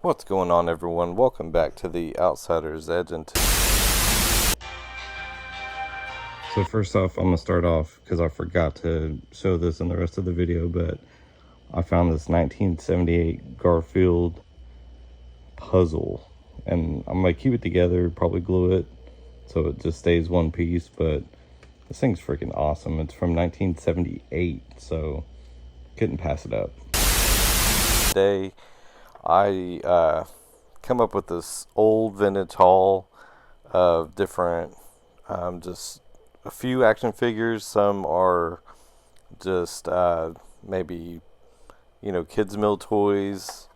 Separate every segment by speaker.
Speaker 1: What's going on, everyone? Welcome back to the Outsider's Edge. So first off, I'm going to start off because I forgot to show this in the rest of the video, but I found this 1978 Garfield puzzle, and I'm going to keep it together, probably glue it so it just stays one piece, but this thing's freaking awesome. It's from 1978, so couldn't pass it up. Today, I come up with this old vintage haul of different, just a few action figures. Some are just maybe, kids' meal toys.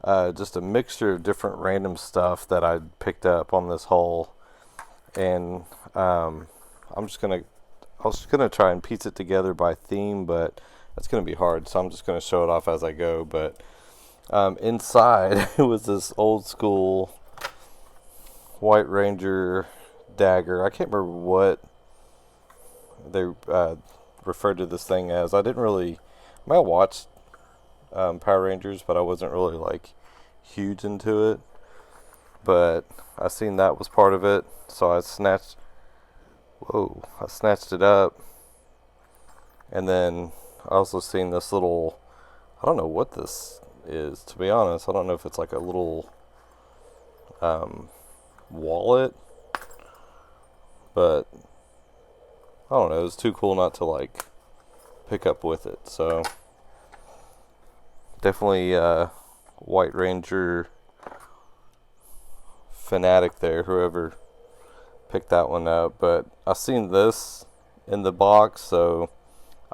Speaker 1: Just a mixture of different random stuff that I picked up on this haul, and I was just gonna try and piece it together by theme, but that's gonna be hard. So I'm just gonna show it off as I go. But inside it was this old school White Ranger dagger. I can't remember what they referred to this thing as. I might have watched Power Rangers, but I wasn't really huge into it. But I seen that was part of it, so I snatched it up. And then I also seen this little, I don't know what this is, to be honest. I don't know if it's like a little wallet, but I don't know, it was too cool not to pick up with it. So definitely White Ranger fanatic there, whoever picked that one up. But I seen this in the box, so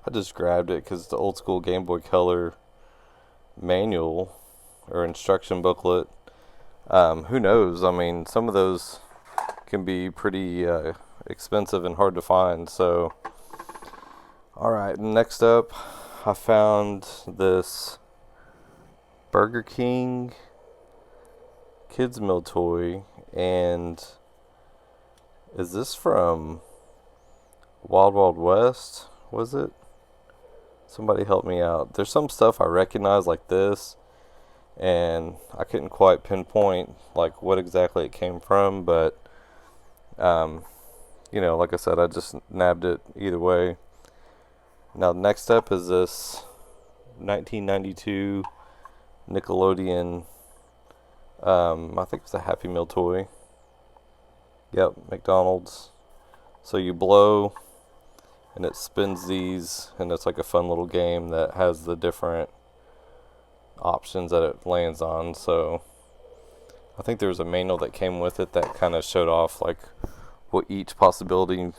Speaker 1: I just grabbed it because it's the old school Game Boy Color manual or instruction booklet. Who knows? I mean, some of those can be pretty expensive and hard to find. So, alright, next up, I found this Burger King kids meal toy. And is this from Wild Wild West? Was it? Somebody help me out. There's some stuff I recognize like this, and I couldn't quite pinpoint what exactly it came from, but like I said, I just nabbed it either way. Now next up is this 1992 Nickelodeon, I think it's a Happy Meal toy. Yep, McDonald's. So you blow and it spins these, and it's like a fun little game that has the different options that it lands on. So I think there was a manual that came with it that kind of showed off what each possibility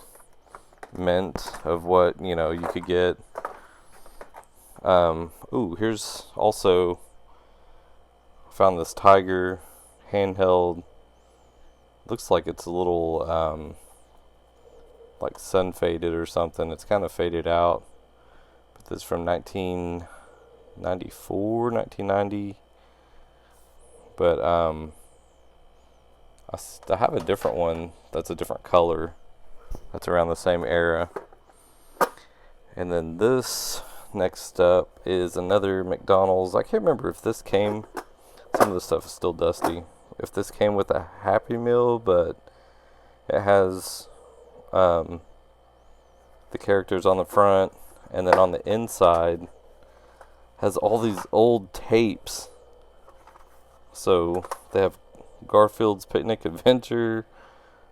Speaker 1: meant of what you could get. Here's also, found this Tiger handheld. Looks like it's a little sun faded or something. It's kind of faded out, but this is from 1994, 1990. But I have a different one that's a different color that's around the same era. And then this next up is another McDonald's. I can't remember if this came, some of the stuff is still dusty, if this came with a Happy Meal, but it has the characters on the front, and then on the inside has all these old tapes. So they have Garfield's Picnic Adventure,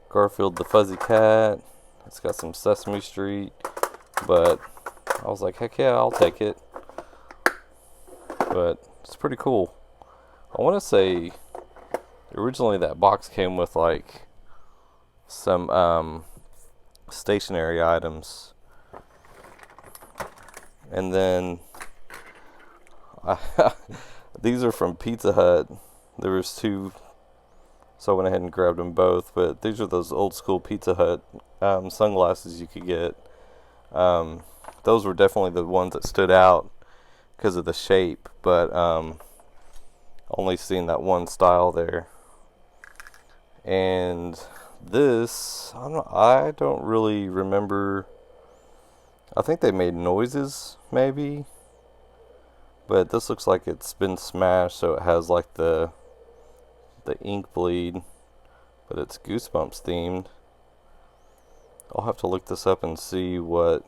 Speaker 1: Garfield the Fuzzy Cat. It's got some Sesame Street, but I was like, heck yeah, I'll take it. But it's pretty cool. I want to say originally that box came with some stationary items, and then these are from Pizza Hut. There was two, so I went ahead and grabbed them both. But these are those old school Pizza Hut sunglasses you could get. Those were definitely the ones that stood out because of the shape, but only seen that one style there. And this, I don't really remember. I think they made noises, maybe. But this looks like it's been smashed, so it has the the ink bleed, but it's Goosebumps themed. I'll have to look this up and see what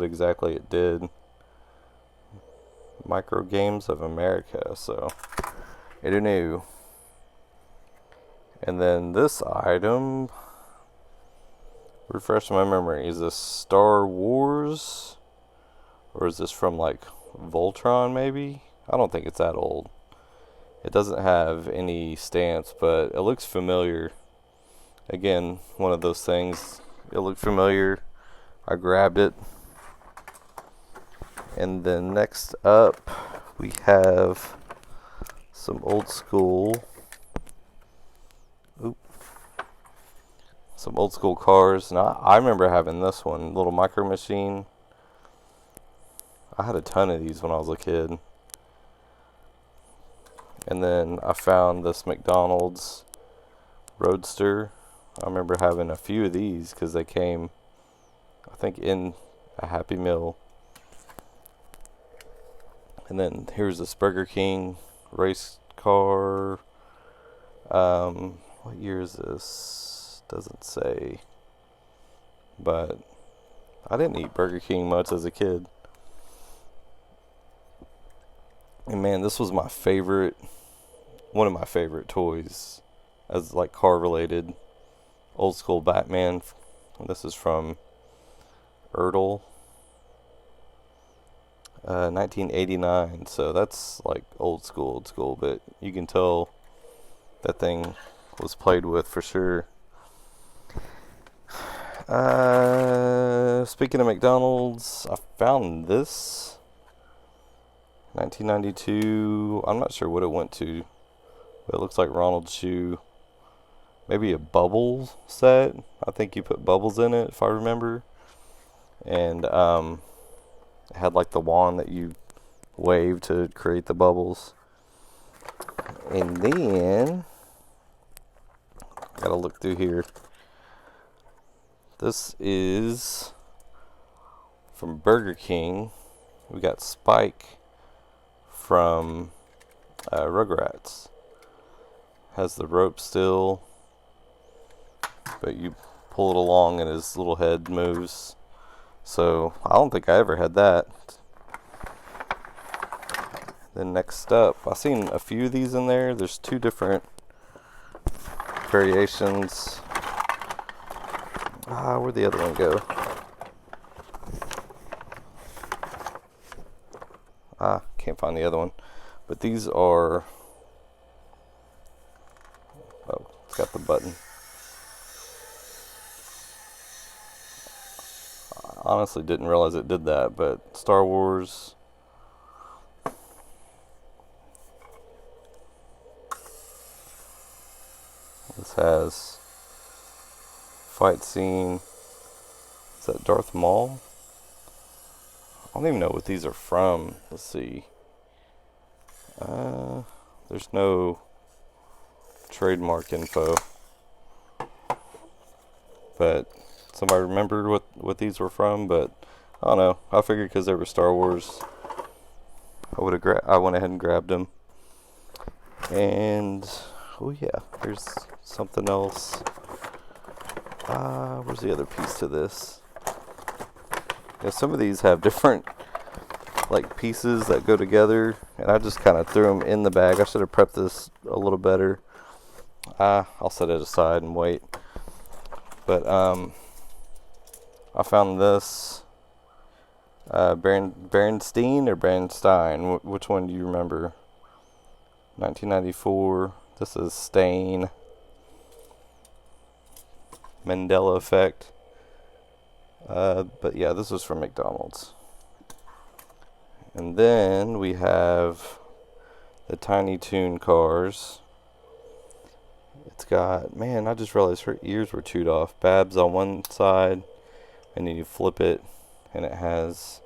Speaker 1: exactly it did. Micro Games of America, so I don't know. And then this item, refresh my memory, is this Star Wars? Or is this from like Voltron maybe? I don't think it's that old. It doesn't have any stamps, but it looks familiar. Again, one of those things. It looked familiar. I grabbed it. And then next up, we have some old school. Some old school cars. Now, I remember having this one, little micro machine. I had a ton of these when I was a kid. And then I found this McDonald's Roadster. I remember having a few of these because they came, I think, in a Happy Meal. And then here's this Burger King race car. What year is this? Doesn't say. But I didn't eat Burger King much as a kid. And man, this was my favorite, one of my favorite toys as like car related. Old school Batman. This is from Ertl. 1989, so that's like old school, but you can tell that thing was played with for sure. Speaking of McDonald's, I found this 1992. I'm not sure what it went to, but it looks like Ronald's shoe. Maybe a bubble set. I think you put bubbles in it, if I remember. And it had like the wand that you wave to create the bubbles. And then gotta look through here. This is from Burger King. We got Spike from Rugrats. Has the rope still, but you pull it along and his little head moves. So I don't think I ever had that. Then next up, I've seen a few of these in there. There's two different variations. Where'd the other one go? Can't find the other one. But these are, oh, it's got the button. I honestly didn't realize it did that, but Star Wars. This has fight scene. Is that Darth Maul? I don't even know what these are from. Let's see. There's no trademark info. But somebody remembered what these were from, but I don't know. I figured because they were Star Wars, I went ahead and grabbed them. And oh yeah, here's something else. Where's the other piece to this? Yeah, some of these have different like pieces that go together, and I just kind of threw them in the bag. I should have prepped this a little better. I'll set it aside and wait. But I found this Berenstein or Berenstein. Which one do you remember? 1994. This is Stain. Mandela Effect. But yeah, this was from McDonald's. And then we have the Tiny Toon cars. It's got, man, I just realized her ears were chewed off. Babs on one side, and then you flip it, and it has,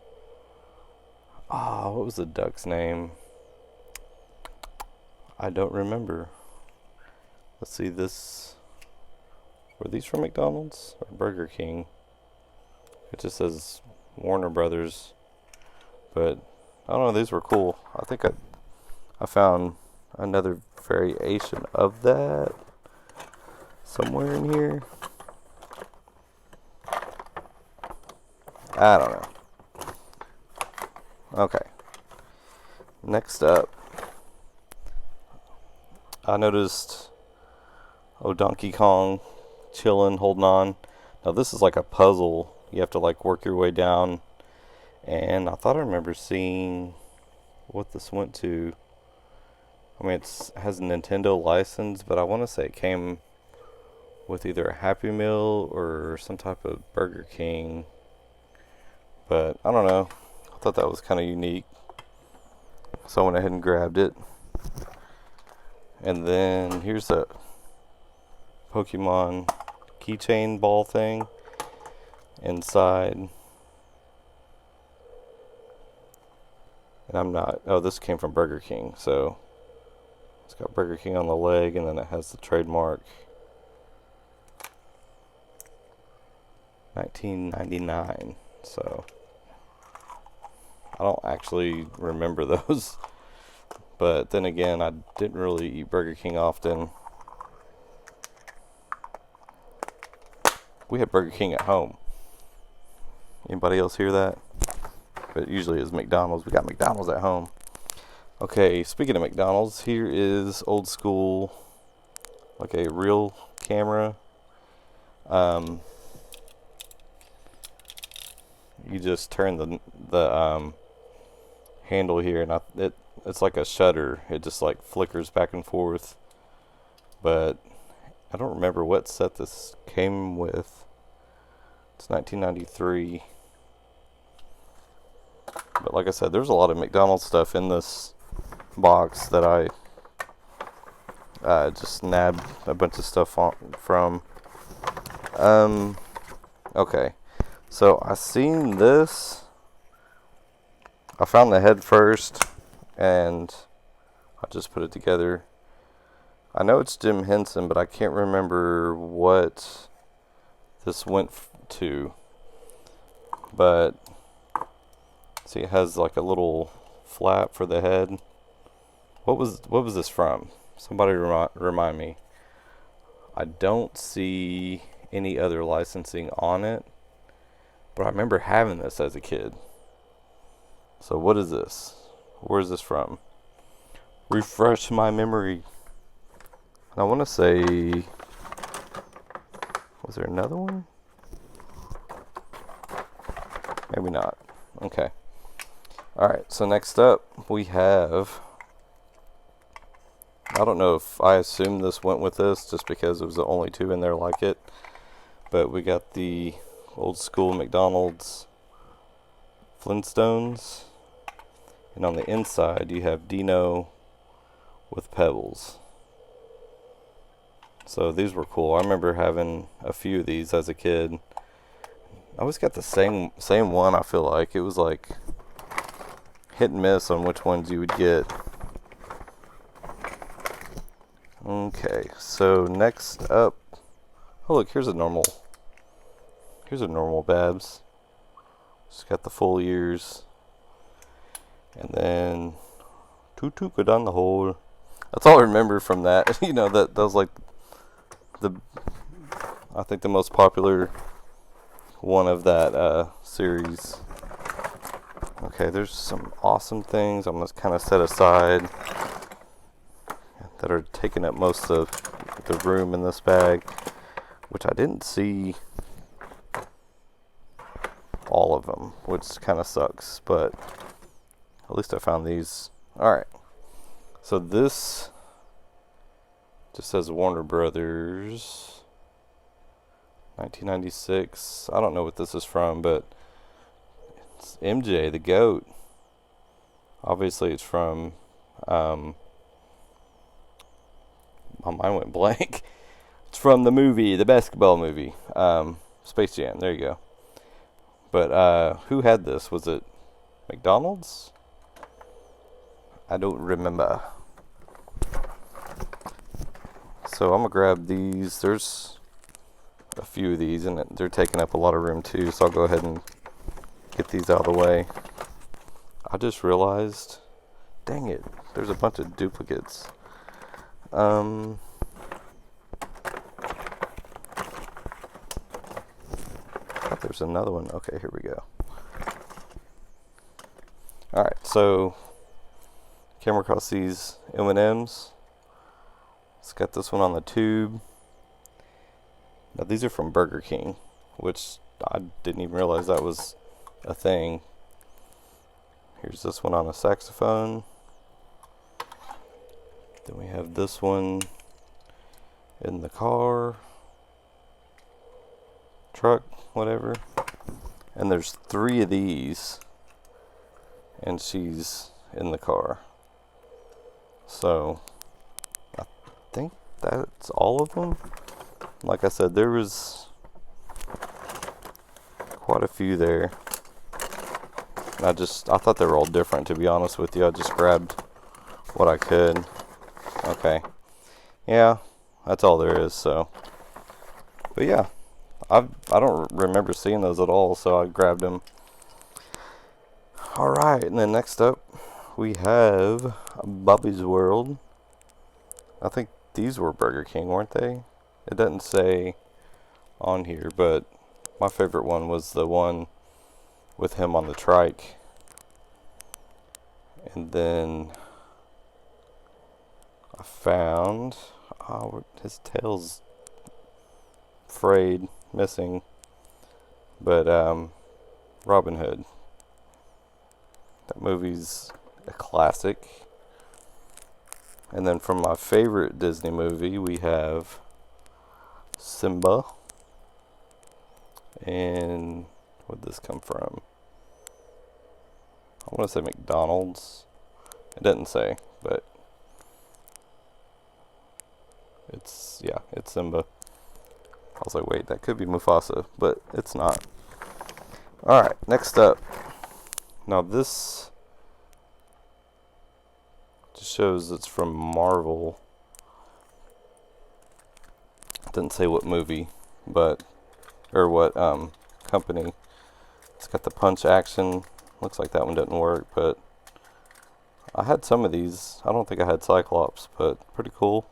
Speaker 1: what was the duck's name? I don't remember. Let's see, this, were these from McDonald's or Burger King? It just says Warner Brothers, but I don't know, these were cool. I think I found another variation of that somewhere in here. I don't know. Okay. Next up, I noticed Donkey Kong chilling, holding on. Now this is like a puzzle. You have to like work your way down. And I thought I remember seeing what this went to. I mean, it has a Nintendo license, but I want to say it came with either a Happy Meal or some type of Burger King. But I don't know. I thought that was kind of unique. So I went ahead and grabbed it. And then here's a Pokemon keychain ball thing inside. And I'm not, oh, this came from Burger King, so it's got Burger King on the leg, and then it has the trademark 1999, so I don't actually remember those. But then again, I didn't really eat Burger King often. We have Burger King at home. Anybody else hear that? But usually it's McDonald's. We got McDonald's at home. Okay, speaking of McDonald's, here is old school, like a real camera. You just turn the handle here, and it's like a shutter. It just like flickers back and forth. But I don't remember what set this came with. It's 1993. But like I said, there's a lot of McDonald's stuff in this box that I just nabbed a bunch of stuff from. Okay. So I seen this. I found the head first, and I just put it together. I know it's Jim Henson, but I can't remember what this went to. But see, it has like a little flap for the head. What was this from? Somebody remind me. I don't see any other licensing on it, but I remember having this as a kid. So what is this? Where is this from? Refresh my memory. I want to say, was there another one? Maybe not. Okay. Alright, so next up we have, I don't know if I assumed this went with this just because it was the only two in there like it, but we got the old school McDonald's Flintstones, and on the inside you have Dino with Pebbles. So these were cool. I remember having a few of these as a kid. I always got the same one. I feel like it was like hit and miss on which ones you would get. Okay, so next up, oh look, here's a normal Babs. Just got the full ears, and then toot go down the hole. That's all I remember from that. You know, that was like I think the most popular one of that series. Okay, there's some awesome things I'm gonna kind of set aside that are taking up most of the room in this bag, which I didn't see all of them, which kind of sucks, but at least I found these. Alright, so this just says Warner Brothers 1996. I don't know what this is from, but it's MJ the Goat. Obviously it's from my mind went blank. It's from the movie, the basketball movie, Space Jam. There you go. But who had this? Was it McDonald's? I don't remember. So I'm gonna grab these. There's a few of these, and they're taking up a lot of room too, so I'll go ahead and get these out of the way. I just realized, dang it, there's a bunch of duplicates. thought there's another one. Okay, here we go. Alright, so came across these M&Ms. It's got this one on the tube. Now these are from Burger King, which I didn't even realize that was a thing. Here's this one on a saxophone. Then we have this one in the car, truck, whatever. And there's 3 of these, and she's in the car. So I think that's all of them. Like I said, there was quite a few there. I thought they were all different, to be honest with you. I just grabbed what I could. Okay. Yeah, that's all there is, so. But yeah, I don't remember seeing those at all, so I grabbed them. Alright, and then next up, we have Bobby's World. I think these were Burger King, weren't they? It doesn't say on here, but my favorite one was the one with him on the trike. And then I found, his tail's frayed, missing, but Robin Hood. That movie's a classic. And then from my favorite Disney movie, we have Simba. And where'd this come from? I want to say McDonald's. It doesn't say, but it's Simba. I was like, wait, that could be Mufasa, but it's not. Alright, next up. Now this just shows it's from Marvel. It didn't say what movie, but, or what company. It's got the punch action. Looks like that one didn't work, but I had some of these. I don't think I had Cyclops, but pretty cool.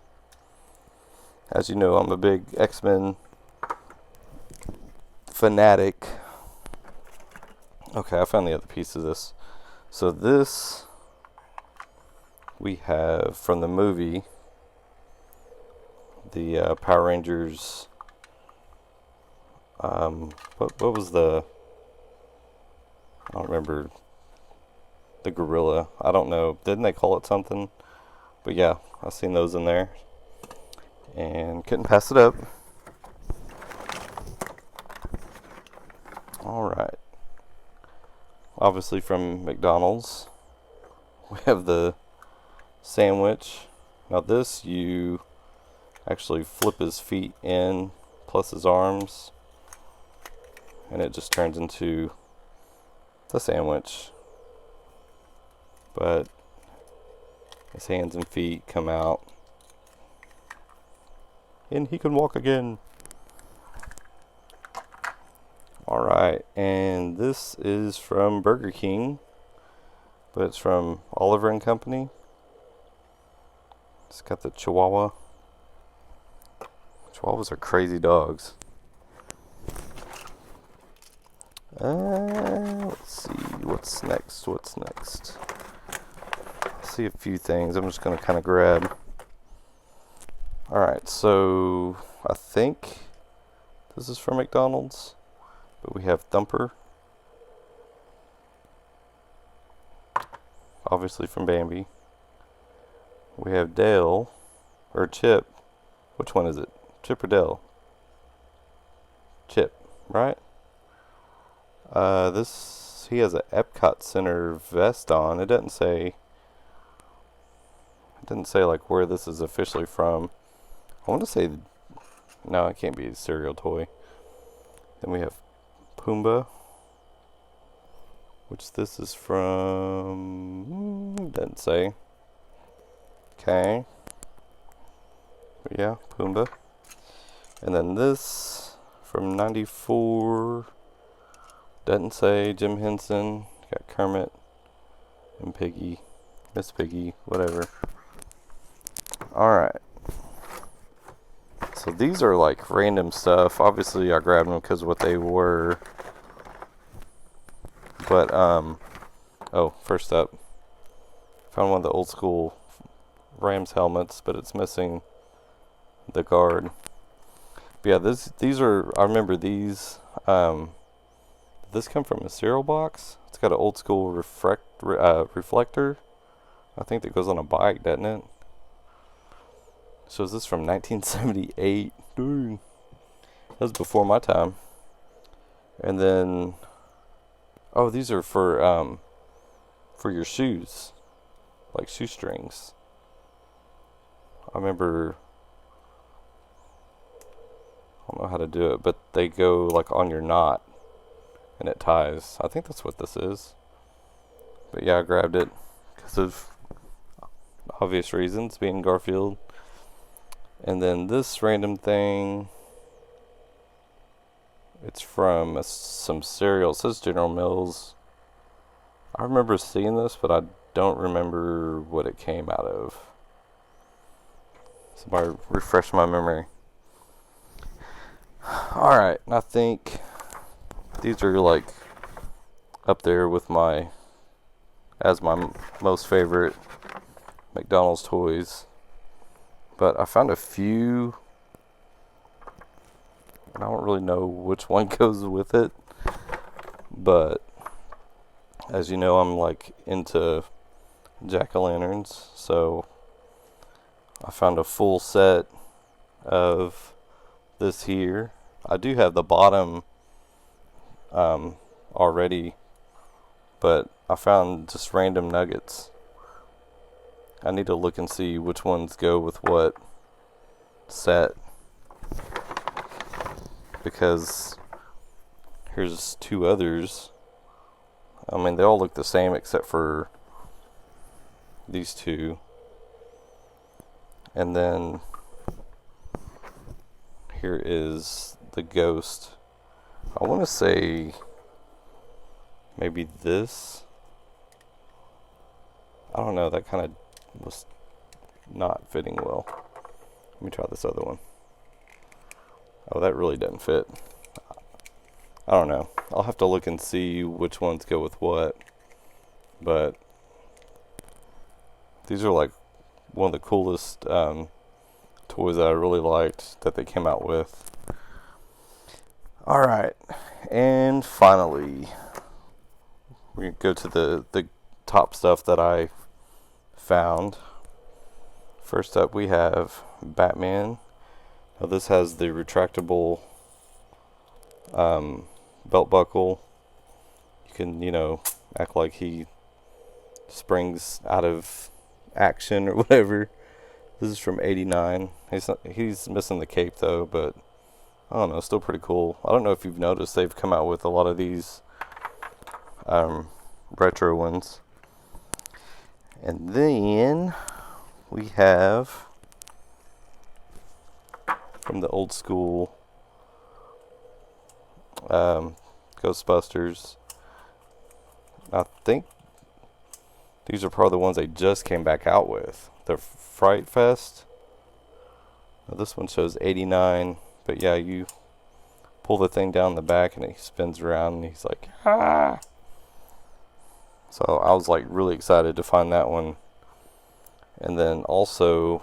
Speaker 1: As you know, I'm a big X-Men fanatic. Okay, I found the other piece of this. So this we have from the movie, the Power Rangers. What was the? I don't remember. The gorilla. I don't know. Didn't they call it something? But yeah, I've seen those in there, and couldn't pass it up. All right. Obviously from McDonald's, we have the sandwich. Now this, you actually flip his feet in plus his arms, and it just turns into the sandwich. But his hands and feet come out, and he can walk again. Alright, and this is from Burger King, but it's from Oliver and Company. It's got the Chihuahua. Chihuahuas are crazy dogs. Let's see, what's next? I see a few things. I'm just going to kind of grab. Alright, so I think this is from McDonald's. But we have Thumper, obviously from Bambi. We have Dale, or Chip. Which one is it? Chip or Dale? Chip, right? He has an Epcot Center vest on. It doesn't say like where this is officially from. I want to say, no, it can't be a cereal toy. Then we have Pumbaa, which this is from, doesn't say. Okay. But yeah, Pumbaa. And then this from '94, doesn't say. Jim Henson. Got Kermit and Piggy, Miss Piggy, whatever. Alright, So these are like random stuff. Obviously I grabbed them because of what they were. But, oh, first up, found one of the old school Rams helmets, but it's missing the guard. But yeah, these are, I remember these. Did this come from a cereal box? It's got an old school reflector. I think that goes on a bike, doesn't it? So is this from 1978? Dang. That was before my time. And then, oh, these are for your shoes, like shoestrings. I remember, I don't know how to do it, but they go like on your knot and it ties. I think that's what this is. But yeah, I grabbed it because of obvious reasons, being Garfield. And then this random thing, it's from some cereal. It says General Mills. I remember seeing this, but I don't remember what it came out of. Somebody refresh my memory. Alright, I think these are like up there with my most favorite McDonald's toys. But I found a few, and I don't really know which one goes with it. But as you know, I'm like into jack-o'-lanterns, so I found a full set of this here. I do have the bottom already, but I found just random nuggets. I need to look and see which ones go with what set, because here's two others. I mean, they all look the same except for these two. And then here is the ghost. I want to say maybe this. I don't know, that kind of was not fitting well. Let me try this other one. Oh, that really doesn't fit. I don't know. I'll have to look and see which ones go with what. But these are like one of the coolest toys that I really liked that they came out with. Alright, and finally, we go to the top stuff that I found. First up, we have Batman. Now this has the retractable belt buckle. You can, act like he springs out of action or whatever. This is from '89. He's missing the cape though, but I don't know, still pretty cool. I don't know if you've noticed, they've come out with a lot of these retro ones. And then we have from the old school Ghostbusters. I think these are probably the ones they just came back out with. The Fright Fest. Now this one shows '89, but yeah, you pull the thing down the back and he spins around and he's like, ah! So I was like really excited to find that one. And then also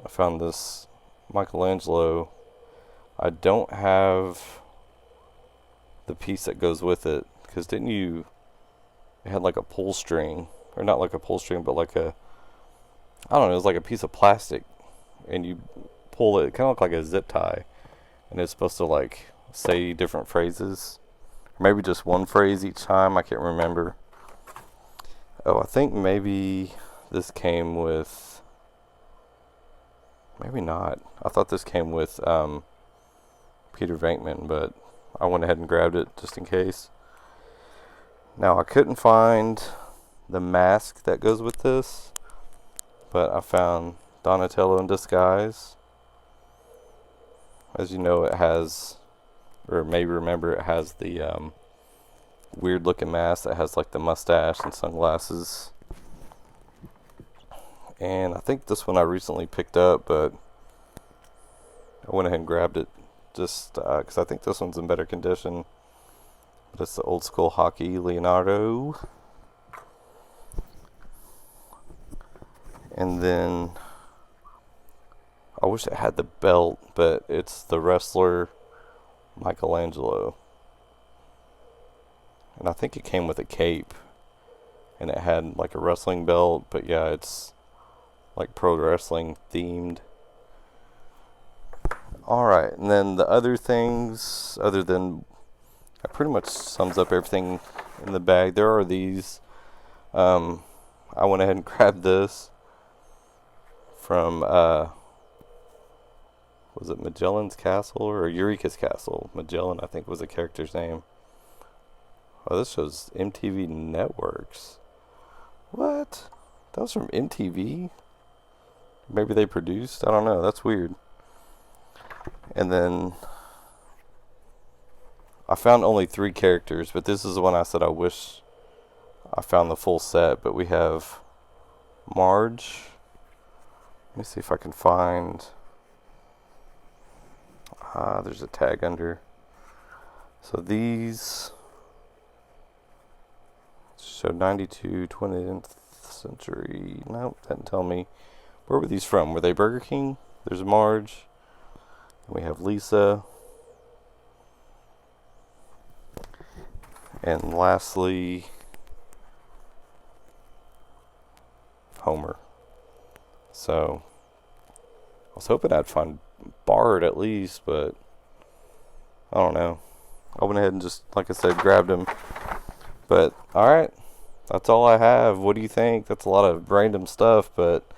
Speaker 1: I found this Michelangelo. I don't have the piece that goes with it, because didn't you, it had like a pull string, or not like a pull string, but like a, I don't know, it was like a piece of plastic, and you pull it, kind of looked like a zip tie, and it's supposed to like say different phrases, or maybe just one phrase each time, I can't remember. Oh, I think maybe this came with, maybe not. I thought this came with Peter Venkman, but I went ahead and grabbed it just in case. Now, I couldn't find the mask that goes with this, but I found Donatello in disguise. As you know, it has, or maybe remember, it has the weird looking mask that has like the mustache and sunglasses. And I think this one I recently picked up, but I went ahead and grabbed it just because I think this one's in better condition. But it's the old school hockey Leonardo. And then I wish it had the belt, but it's the wrestler Michelangelo. And I think it came with a cape. And it had like a wrestling belt, but yeah, it's like pro wrestling themed. Alright, and then the other things, other than, that pretty much sums up everything in the bag. There are these. I went ahead and grabbed this from, was it Magellan's Castle or Eureka's Castle? Magellan, I think, was the character's name. Oh, this shows MTV Networks. What? That was from MTV? Maybe they produced? I don't know. That's weird. And then I found only 3 characters, but this is the one I said I wish I found the full set. But we have Marge. Let me see if I can find. There's a tag under. So these show 92, 20th century. Nope, didn't tell me. Where were these from? Were they Burger King? There's Marge. We have Lisa. And lastly, Homer. So, I was hoping I'd find Bart at least, but I don't know. I went ahead and just, like I said, grabbed him. But, alright. That's all I have. What do you think? That's a lot of random stuff, but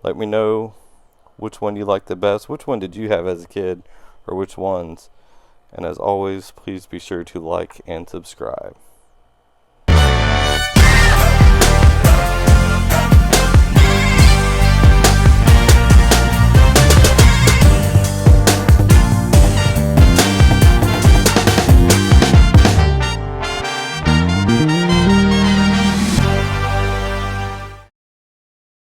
Speaker 1: let me know which one you like the best. Which one did you have as a kid, or which ones? And as always, please be sure to like and subscribe.